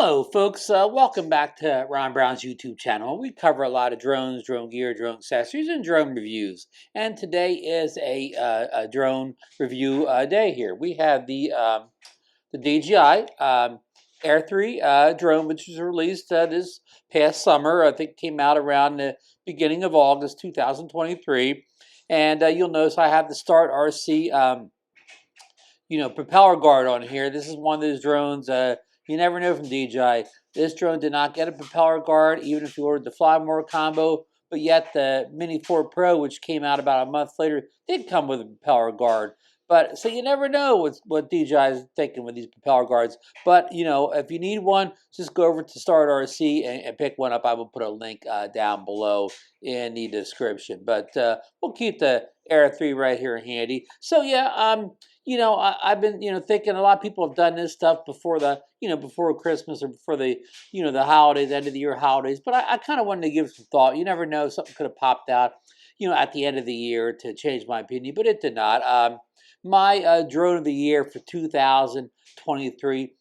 Hello, folks. Welcome back to Ron Brown's YouTube channel. We cover a lot of drones, drone gear, drone accessories, and drone reviews. And today is a drone review day here. We have the DJI Air 3 drone, which was released this past summer. I think it came out around the beginning of August 2023. And you'll notice I have the Start RC propeller guard on here. This is one of those drones, you never know from DJI. This drone did not get a propeller guard, even if you ordered the Fly More combo, but yet the Mini 4 Pro, which came out about a month later, did come with a propeller guard. But so you never know what DJI is thinking with these propeller guards. But if you need one, just go over to Start RC and pick one up. I will put a link down below in the description. But we'll keep the Air 3 right here handy. So yeah, I've been thinking a lot of people have done this stuff before before Christmas or before the holidays, end of the year holidays. But I kind of wanted to give some thought. You never know, something could have popped out at the end of the year to change my opinion, but it did not. My drone of the year for 2023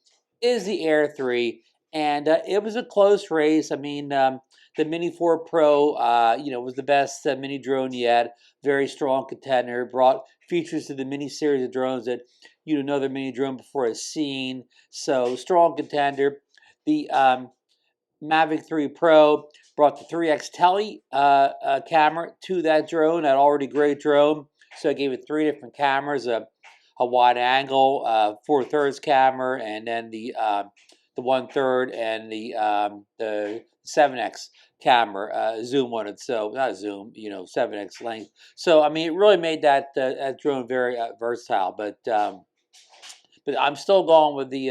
is the Air 3, and it was a close race. I mean, the Mini 4 Pro, was the best mini drone yet. Very strong contender. Brought features to the mini series of drones that no other mini drone before has seen. So strong contender. The Mavic 3 Pro brought the 3x tele camera to that drone, that already great drone. So I gave it 3 different cameras: a wide angle, 4/3 camera, and then the 1/3 and the 7x camera, zoom on it. So not zoom, 7x length. So I mean, it really made that drone very versatile. But I'm still going with the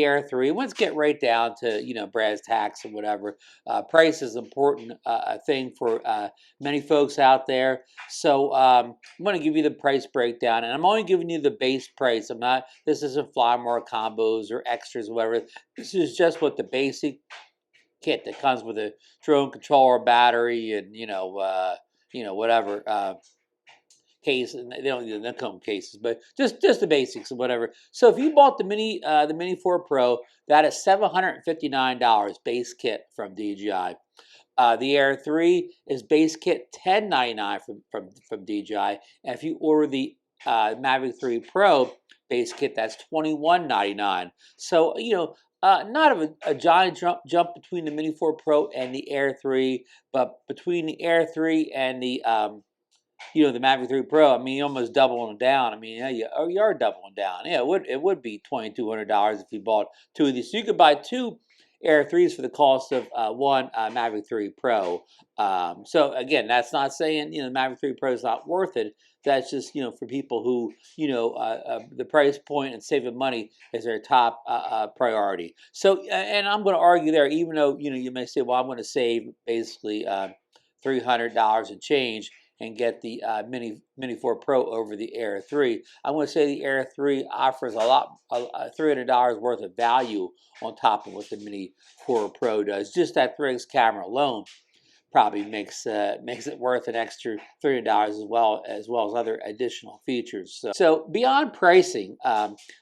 Air 3. Let's get right down to brass tacks and whatever. Price is an important thing for many folks out there. So I'm going to give you the price breakdown, and I'm only giving you the base price. This isn't Fly More combos or extras or whatever. This is just what the basic kit that comes with a drone controller, battery, and whatever. Case, and they don't need the come cases, but just the basics and whatever. So if you bought the Mini 4 Pro, that is $759 base kit from DJI. The Air 3 is base kit $1099 from DJI, and if you order the Mavic 3 Pro base kit, that's $21.99. So not a giant jump between the Mini 4 Pro and the Air 3, but between the Air 3 and the the Mavic 3 Pro, I mean, you're almost doubling down. I mean, yeah, you are doubling down. Yeah, it would be $2,200 if you bought 2 of these. So you could buy 2 Air 3s for the cost of one Mavic 3 Pro. So again, that's not saying the Mavic 3 Pro is not worth it. That's just for people who the price point and saving money is their top priority. So and I'm going to argue there, even though you may say, well, I'm going to save basically $300 and change and get the Mini 4 Pro over the Air 3. I want to say the Air 3 offers a lot, $300 worth of value on top of what the Mini 4 Pro does. Just that 3x camera alone probably makes it worth an extra $300 as well as other additional features. So beyond pricing,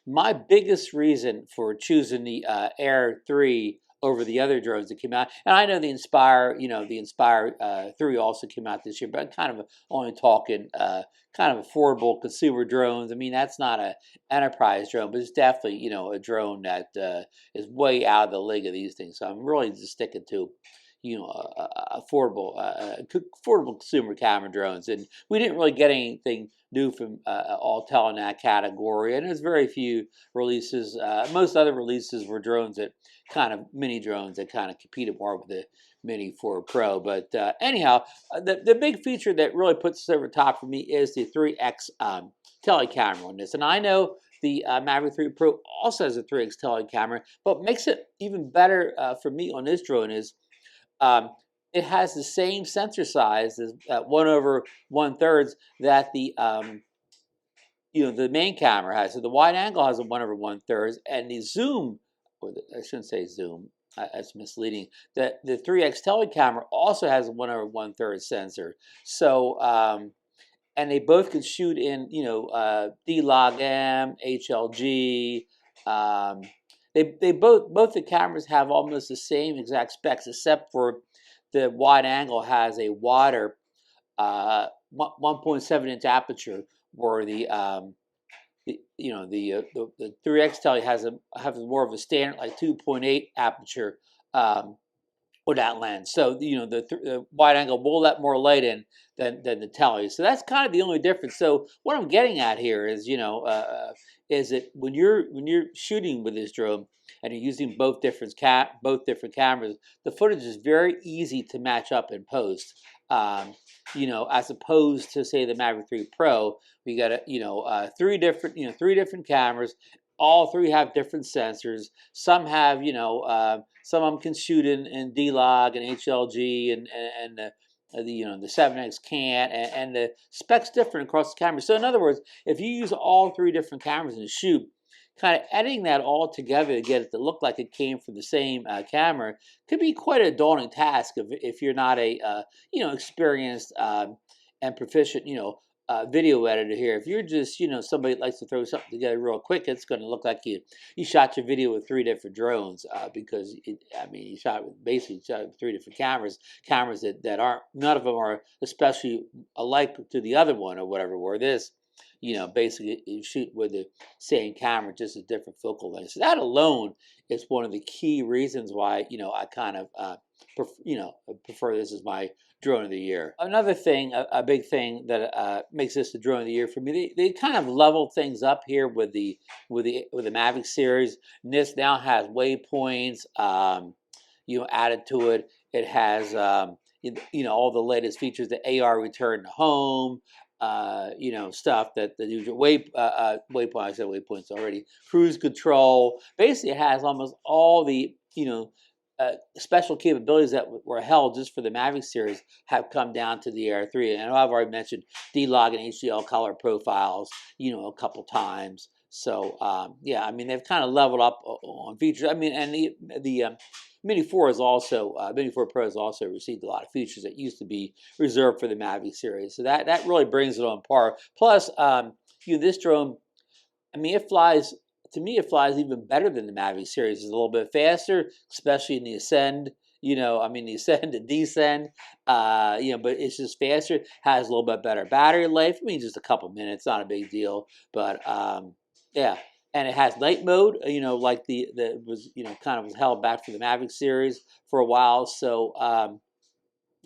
my biggest reason for choosing the Air 3 over the other drones that came out, and I know the Inspire 3 also came out this year, but I'm kind of only talking kind of affordable consumer drones. I mean, that's not an enterprise drone, but it's definitely a drone that is way out of the league of these things. So I'm really just sticking to affordable consumer camera drones, and we didn't really get anything new from Autel in that category, and there's very few releases. Most other releases were drones that mini drones that kind of competed more with the Mini 4 Pro. But anyhow, the big feature that really puts it over top for me is the 3x tele camera on this, and I know the Mavic 3 Pro also has a 3x tele camera, but what makes it even better for me on this drone is it has the same sensor size as 1/1/3 that the the main camera has. So the wide angle has a 1/1/3, and the zoom, I shouldn't say zoom, that's misleading. The 3x tele camera also has a 1/1/3 sensor. So and they both can shoot in D-Log M, HLG. they both the cameras have almost the same exact specs, except for the wide angle has a wider 1.7-inch aperture, where the 3X tele has more of a standard like 2.8 aperture with that lens. So the wide angle will let more light in than the tele. So that's kind of the only difference. So what I'm getting at here is is that when you're shooting with this drone and you're using both different cameras, the footage is very easy to match up in post. As opposed to, say, the Mavic 3 Pro, we got three different cameras. All three have different sensors. Some have some of them can shoot in D-Log and HLG, and the 7X can't, and the specs different across the camera. So in other words, if you use all three different cameras in a shoot, kind of editing that all together to get it to look like it came from the same camera could be quite a daunting task if you're not a experienced and proficient video editor here. If you're just somebody that likes to throw something together real quick, it's going to look like you shot your video with three different you shot with three different cameras that aren't, none of them are especially alike to the other one or whatever. Where this, basically you shoot with the same camera, just a different focal length. So that alone is one of the key reasons why I kind of prefer this as my drone of the year. Another thing, a big thing that makes this the drone of the year for me, they kind of leveled things up here with the Mavic series. And this now has waypoints, added to it. It has all the latest features, the AR return to home, stuff that the usual waypoint. I said waypoints already. Cruise control. Basically, it has almost all the special capabilities that were held just for the Mavic series have come down to the Air 3. And I've already mentioned D-Log and HDL color profiles, a couple times. So they've kind of leveled up on features. And the Mini 4 is also Mini 4 Pro has also received a lot of features that used to be reserved for the Mavic series. So that really brings it on par. Plus, this drone, it flies. To me, it flies even better than the Mavic series. It's a little bit faster, especially in the ascend. The ascend and descend. But it's just faster. Has a little bit better battery life. Just a couple minutes, not a big deal. But yeah, and it has night mode. Like the was kind of was held back for the Mavic series for a while. So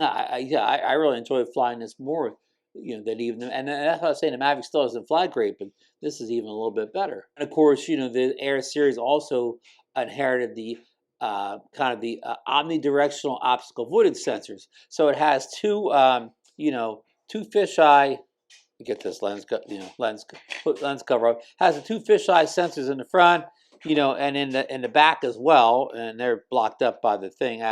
I really enjoy flying this more. Than even, and that's why I was saying the Mavic still doesn't fly great, but this is even a little bit better. And of course, the Air series also inherited the kind of the omnidirectional optical avoidance sensors. So it has two fisheye. Get this lens cover up. Has the two fisheye sensors in the front, and in the back as well, and they're blocked up by the thing.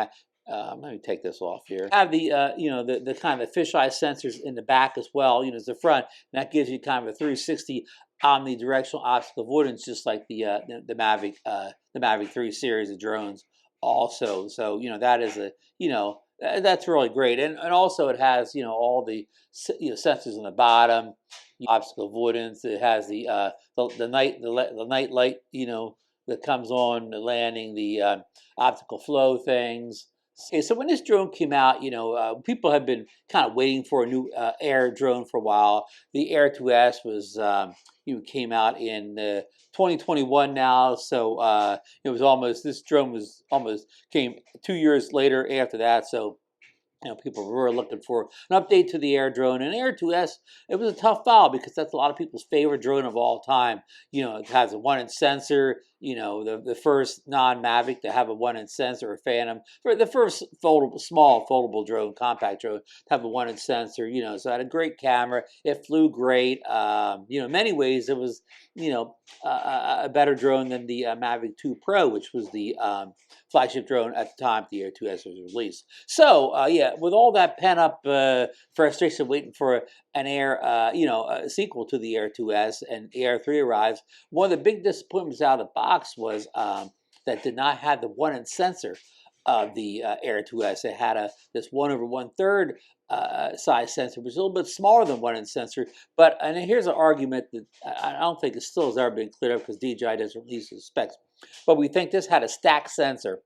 Let me take this off here. Have the the kind of fisheye sensors in the back as well, as the front. And that gives you kind of a 360 omnidirectional optical avoidance, just like the Mavic 3 series of drones also. So that is that's really great. And also it has all the sensors on the bottom, optical avoidance. It has the night light that comes on the landing, the optical flow things. Okay, so when this drone came out, people have been kind of waiting for a new Air drone for a while. The Air 2S was, came out in 2021 now. So it was almost, this drone was almost came 2 years later after that. So people were looking for an update to the Air drone. And Air 2S, it was a tough file because that's a lot of people's favorite drone of all time. It has a 1-inch sensor. The first non-Mavic to have a 1-inch sensor, or Phantom, for the first small foldable drone, compact drone, to have a 1-inch sensor. So it had a great camera. It flew great. In many ways, it was, a better drone than the Mavic 2 Pro, which was the flagship drone at the time the Air 2S was released. So with all that pent up frustration waiting for an Air, a sequel to the Air 2S, and the Air 3 arrives, one of the big disappointments out of the box was that did not have the 1-inch sensor of the Air 2S. It had this 1/1/3 size sensor, which is a little bit smaller than 1-inch sensor. And here's an argument that I don't think it still has ever been cleared up because DJI doesn't release the specs. but we think this had a stack sensor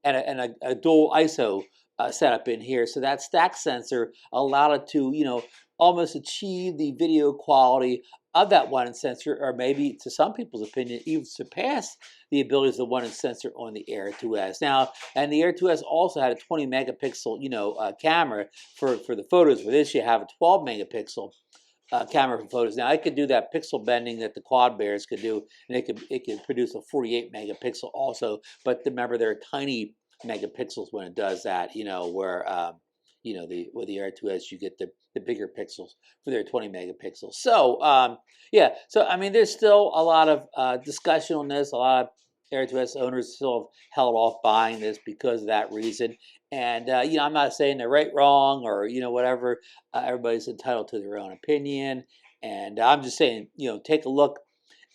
and a dual ISO setup in here. So that stack sensor allowed it to, almost achieve the video quality of that 1-inch sensor, or maybe, to some people's opinion, even surpass the abilities of the 1-inch sensor on the Air 2S. Now, and the Air 2S also had a 20 megapixel, camera for the photos. With this, you have a 12 megapixel camera for photos. Now, I could do that pixel bending that the quad bears could do, and it could produce a 48 megapixel also. But remember, they're tiny megapixels when it does that. Where with the R2S you get the bigger pixels for their 20 megapixels. So yeah, so I mean, there's still a lot of discussion on this. A lot of Air2S owners still have held off buying this because of that reason. And I'm not saying they're right, wrong, or whatever. Everybody's entitled to their own opinion, and I'm just saying, take a look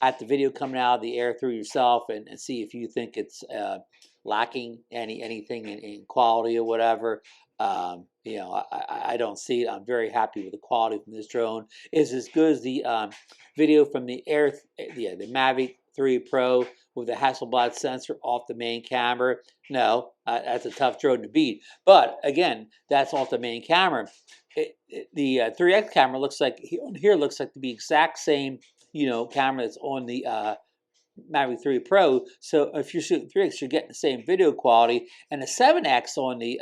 at the video coming out of the Air through yourself, and see if you think it's lacking anything in quality or whatever. I don't see it. I'm very happy with the quality from this drone. It's as good as the video from the the Mavic 3 Pro with the Hasselblad sensor off the main camera. No, that's a tough drone to beat. But again, that's off the main camera. The 3X camera looks like here looks like to be exact same camera that's on the Mavic 3 Pro. So if you're shooting 3X, you're getting the same video quality, and the 7X on the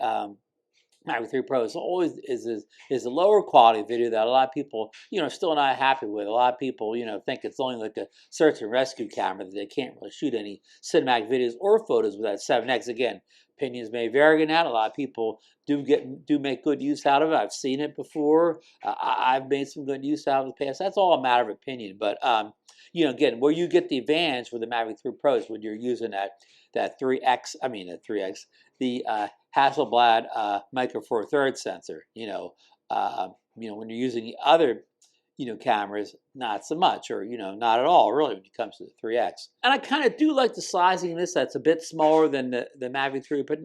Mavic 3 Pro is always is a lower quality video that a lot of people still not happy with. A lot of people think it's only like a search and rescue camera, that they can't really shoot any cinematic videos or photos with that 7X. Again, opinions may vary in that. A lot of people do make good use out of it. I've seen it before. I've made some good use out of it in the past. That's all a matter of opinion. But again, where you get the advantage with the Mavic 3 Pro is when you're using that 3X. I mean, the 3X, the Hasselblad Micro Four Thirds sensor. When you're using the other cameras, not so much, or not at all, really, when it comes to the 3X. And I kind of do like the sizing of this. That's a bit smaller than the Mavic 3, but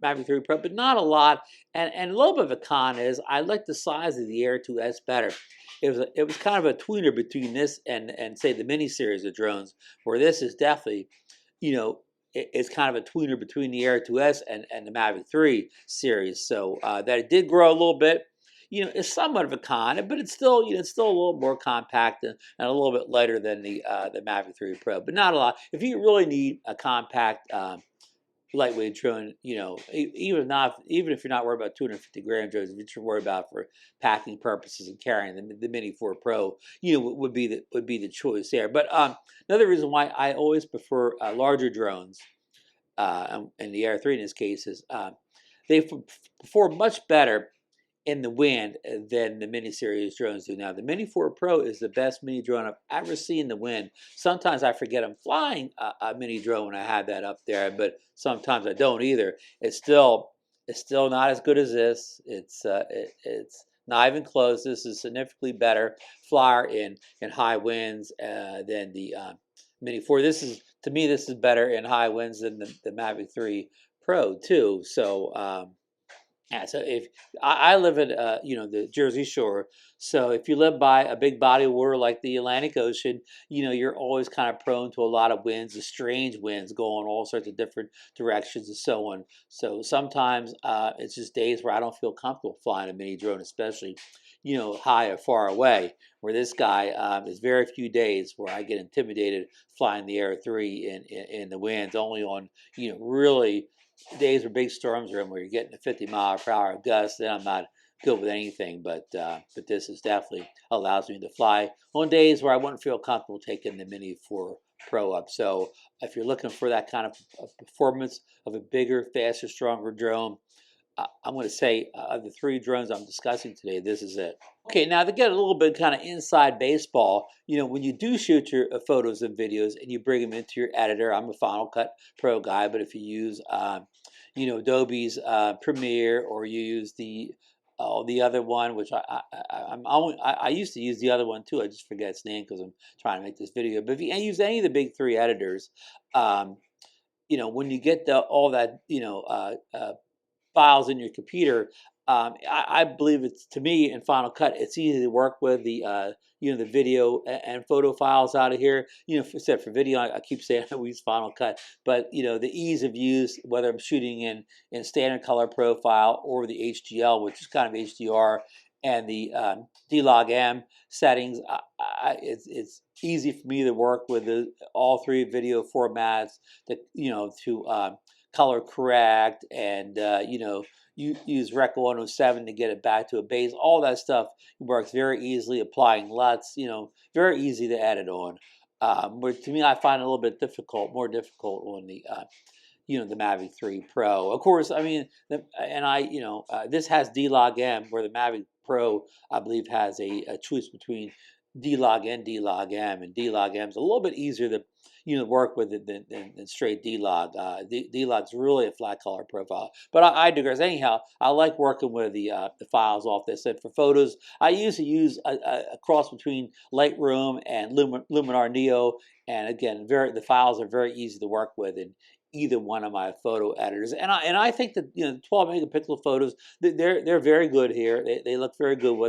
Mavic 3 Pro, but not a lot. And a little bit of a con is I like the size of the Air 2S better. It was kind of a tweener between this and say the mini series of drones, where this is definitely, it's kind of a tweener between the Air 2S and the Mavic 3 series. So that it did grow a little bit, is somewhat of a con, but it's still, it's still a little more compact and a little bit lighter than the Mavic 3 Pro, but not a lot. If you really need a compact, lightweight drone, even if you're not worried about 250 gram drones, if you're just worried about for packing purposes and carrying the Mini 4 Pro, would be the choice there. But another reason why I always prefer larger drones, and the Air 3 in this case, is they perform much better in the wind than the mini series drones do. Now, the Mini 4 Pro is the best mini drone I've ever seen in the wind. Sometimes I forget I'm flying a mini drone when I have that up there, but sometimes I don't either. It's still not as good as this. It's not even close. This is significantly better flyer in high winds than the Mini 4. To me, this is better in high winds than the Mavic 3 Pro too. So yeah, so if I live at the Jersey Shore, so if you live by a big body of water like the Atlantic Ocean, you're always kind of prone to a lot of winds, the strange winds going all sorts of different directions and so on. So sometimes it's just days where I don't feel comfortable flying a mini drone, especially high or far away. Where this guy, there's very few days where I get intimidated flying the Air 3 in the winds. Only on really days where big storms are in, where you're getting a 50-mile-per-hour gust, then I'm not good with anything. But this is definitely allows me to fly on days where I wouldn't feel comfortable taking the Mini 4 Pro up. So if you're looking for that kind of performance of a bigger, faster, stronger drone, I'm going to say of the 3 drones I'm discussing today, this is it. Okay, now to get a little bit kind of inside baseball, when you do shoot your photos and videos and you bring them into your editor, I'm a Final Cut Pro guy, but if you use, Adobe's Premiere, or you use the other one, which I used to use the other one too. I just forget its name because I'm trying to make this video. But if you use any of the big 3 editors, when you get all that, files in your computer, I believe it's, to me, in Final Cut, it's easy to work with the the video and photo files out of here. Except for video, I keep saying I use Final Cut, but the ease of use, whether I'm shooting in standard color profile or the HDL, which is kind of HDR, and the D-Log M settings, it's easy for me to work with all three video formats that to color correct, and you use Rec 107 to get it back to a base. All that stuff works very easily. Applying LUTs, very easy to edit on. But to me, I find it a little bit more difficult on the Mavic 3 Pro. Of course, I mean, this has D-Log M, where the Mavic Pro, I believe, has a choice between D-Log and D-Log M, and D-Log M is a little bit easier to work with it than straight D-Log. D-Log's really a flat color profile, but I digress. Anyhow, I like working with the files off this. And for photos, I usually use a cross between Lightroom and Luminar Neo, and again, the files are very easy to work with in either one of my photo editors. And I think that 12 megapixel photos, they're very good here. They look very good,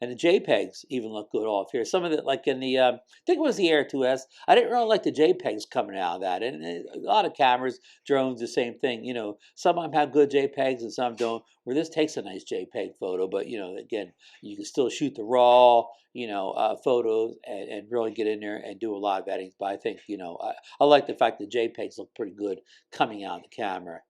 and the JPEGs even look good off here. Some of it, like in the I think it was the Air 2S, I didn't really like the JPEGs coming out of that. And a lot of cameras, drones, the same thing. Some of them have good JPEGs and some don't. Where this takes a nice JPEG photo, but again, you can still shoot the raw photos and really get in there and do a lot of editing. But I think I like the fact that JPEGs look pretty good coming out of the camera.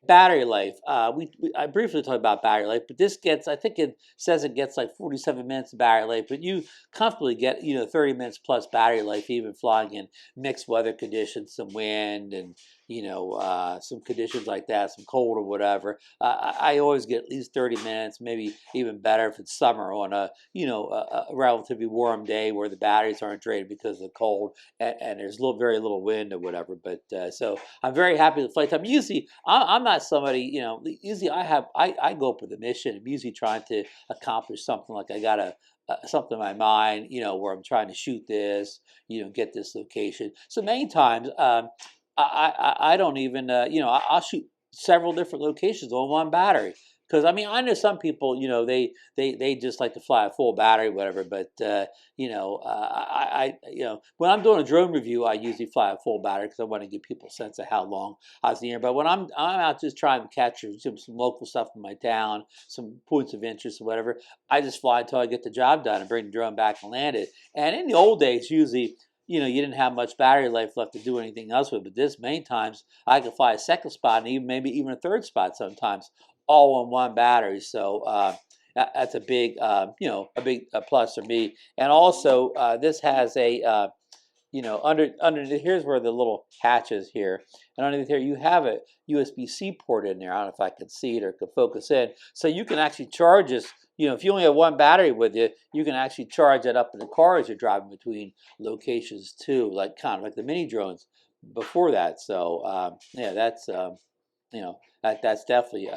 Battery life. I briefly talked about battery life, but this gets, I think it says it gets like 47 minutes of battery life, but you comfortably get 30 minutes plus battery life, even flying in mixed weather conditions, some wind and some conditions like that, some cold or whatever. I always get at least 30 minutes, maybe even better if it's summer on a relatively warm day where the batteries aren't drained because of the cold, and there's very little wind or whatever. But so I'm very happy with flight time. Usually I'm not somebody, usually I go up with a mission. I'm usually trying to accomplish something, like I got something in my mind, where I'm trying to shoot this, get this location. So many times, I don't even, I'll shoot several different locations on one battery. Because I mean, I know some people, they just like to fly a full battery, whatever. But when I'm doing a drone review, I usually fly a full battery because I want to give people a sense of how long I was in the air. But when I'm out just trying to capture some local stuff in my town, some points of interest or whatever, I just fly until I get the job done and bring the drone back and land it. And in the old days, usually, you didn't have much battery life left to do anything else with. But this, many times, I could fly a second spot and maybe even a third spot sometimes, all on one battery. So that's a big, a big plus for me. And also, this has a, underneath, here's where the little hatch is here. And underneath here, you have a USB-C port in there. I don't know if I can see it or could focus in. So you can actually charge this. If you only have one battery with you, you can actually charge it up in the car as you're driving between locations too, kind of like the mini drones before that. So yeah, that's that's definitely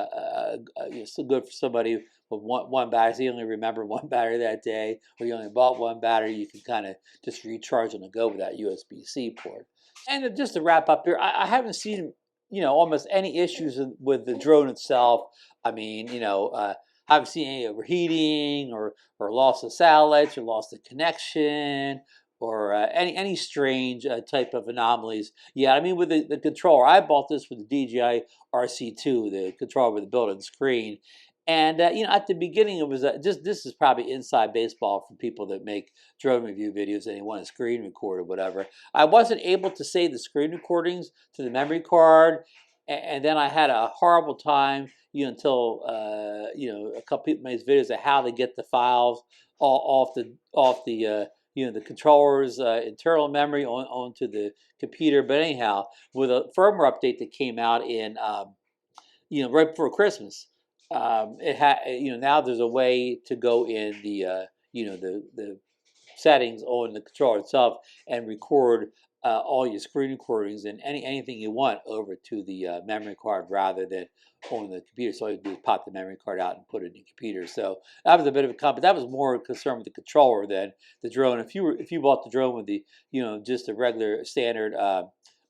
so good for somebody with one battery. So you only remember one battery that day, or you only bought one battery. You can kind of just recharge on the go with that USB-C port. And just to wrap up here, I haven't seen almost any issues with the drone itself. I mean, I haven't seen any overheating or loss of satellites or loss of connection or any strange type of anomalies. Yeah, I mean, with the controller, I bought this with the DJI RC2, the controller with the built-in screen. And at the beginning, it was this is probably inside baseball for people that make drone review videos and they want a screen record or whatever. I wasn't able to save the screen recordings to the memory card, and then I had a horrible time, until a couple people made videos of how to get the files off the the controller's internal memory onto the computer. But anyhow, with a firmware update that came out in right before Christmas, it had now there's a way to go in the the settings on the controller itself and record all your screen recordings and anything you want over to the memory card rather than on the computer. So all you do is pop the memory card out and put it in the computer. So that was a bit of a but that was more concerned with the controller than the drone. If you bought the drone with the just a regular standard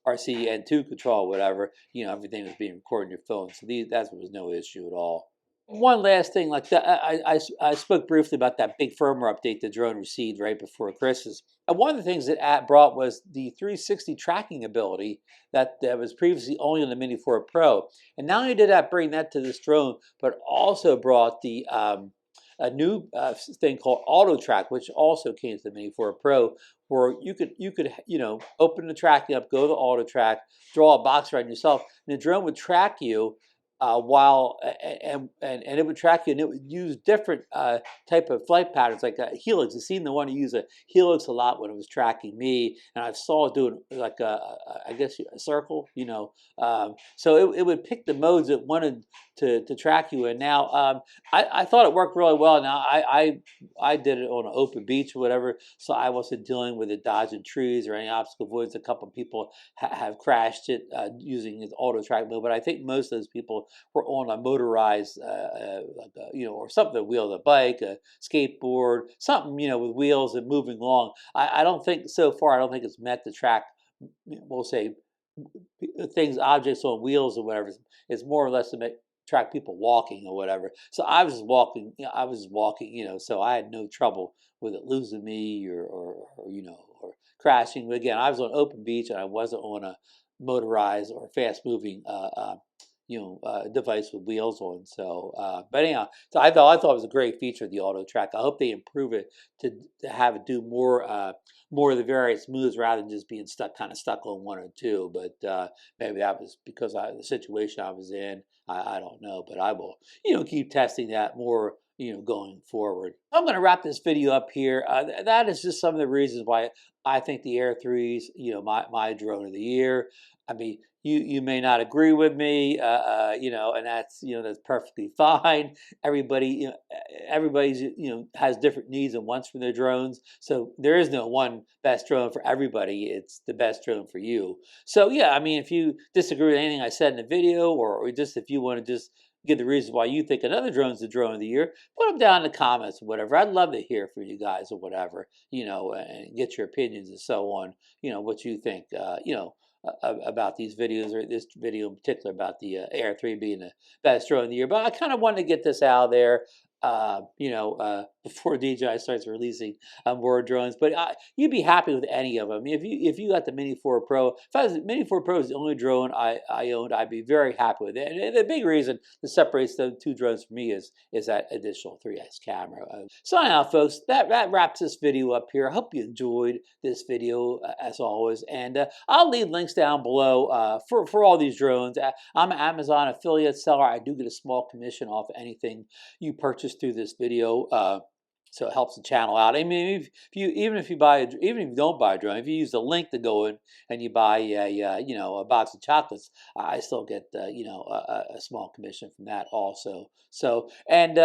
RCN2 control, whatever, everything was being recorded on your phone. So that was no issue at all. One last thing, like that, I spoke briefly about that big firmware update the drone received right before Christmas. And one of the things that app brought was the 360 tracking ability that was previously only on the Mini 4 Pro. And not only did that bring that to this drone, but also brought the a new thing called Auto Track, which also came to the Mini 4 Pro, where you could open the tracking up, go to Auto Track, draw a box around yourself, and the drone would track you while and it would track you, and it would use different type of flight patterns, like a helix. I've seen the one to use a helix a lot when it was tracking me, and I saw it doing like I guess a circle, so it would pick the modes it wanted to track you in. Now I thought it worked really well. Now I did it on an open beach or whatever, so I wasn't dealing with it dodging trees or any obstacle avoidance. A couple of people have crashed it using its auto track mode, but I think most of those people were on a motorized, or something, wheel, a bike, a skateboard, something, with wheels and moving along. I don't think so far. I don't think it's met to track, we'll say, things, objects on wheels or whatever. It's more or less to track people walking or whatever. So I was just walking. So I had no trouble with it losing me or crashing. But again, I was on open beach and I wasn't on a motorized or fast moving device with wheels on. So, but anyhow, so I thought it was a great feature of the Auto Track. I hope they improve it to have it do more of the various moves rather than just being stuck on one or two. But maybe that was because the situation I was in. I don't know, but I will keep testing that more going forward. I'm going to wrap this video up here. That is just some of the reasons why I think the Air 3's my drone of the year. I mean, you may not agree with me, and that's perfectly fine. Everybody's has different needs and wants from their drones, so there is no one best drone for everybody. It's the best drone for you. So yeah, I mean, if you disagree with anything I said in the video, or just if you want to just give the reasons why you think another drone's the drone of the year, put them down in the comments or whatever. I'd love to hear from you guys or whatever, and get your opinions and so on. What you think, about these videos, or this video in particular about the Air 3 being the best drone of the year. But I kind of wanted to get this out there, before DJI starts releasing more drones. But you'd be happy with any of them. If you got the Mini 4 Pro, if Mini 4 Pro is the only drone I owned, I'd be very happy with it. And the big reason that separates the two drones from me is that additional 3x camera. So anyhow, folks, that wraps this video up here. I hope you enjoyed this video as always, and I'll leave links down below for all these drones. I'm an Amazon affiliate seller. I do get a small commission off anything you purchase through this video, so it helps the channel out. I mean, even if you don't buy a drone, if you use the link to go in and you buy a box of chocolates, I still get a small commission from that also. So, and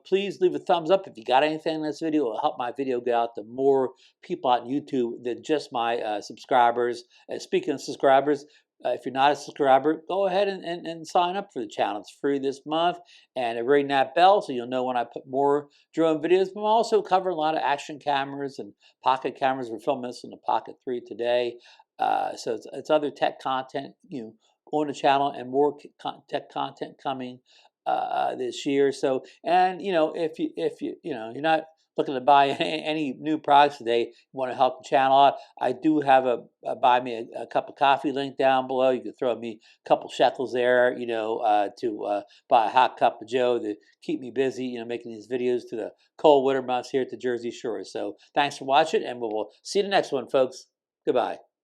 please leave a thumbs up if you got anything in this video. It'll help my video get out to more people on YouTube than just my subscribers. Speaking of subscribers, if you're not a subscriber, go ahead and sign up for the channel. It's free this month, and ring that bell so you'll know when I put more drone videos. But I'm also covering a lot of action cameras and pocket cameras. We're filming this in the Pocket 3 today, so it's other tech content on the channel, and more tech content coming this year. So, and if you're not looking to buy any new products today, you want to help the channel out, I do have a buy me a cup of coffee link down below. You can throw me a couple shekels there, to buy a hot cup of joe to keep me busy, making these videos to the cold winter months here at the Jersey Shore. So thanks for watching, and we'll see you in the next one, folks. Goodbye.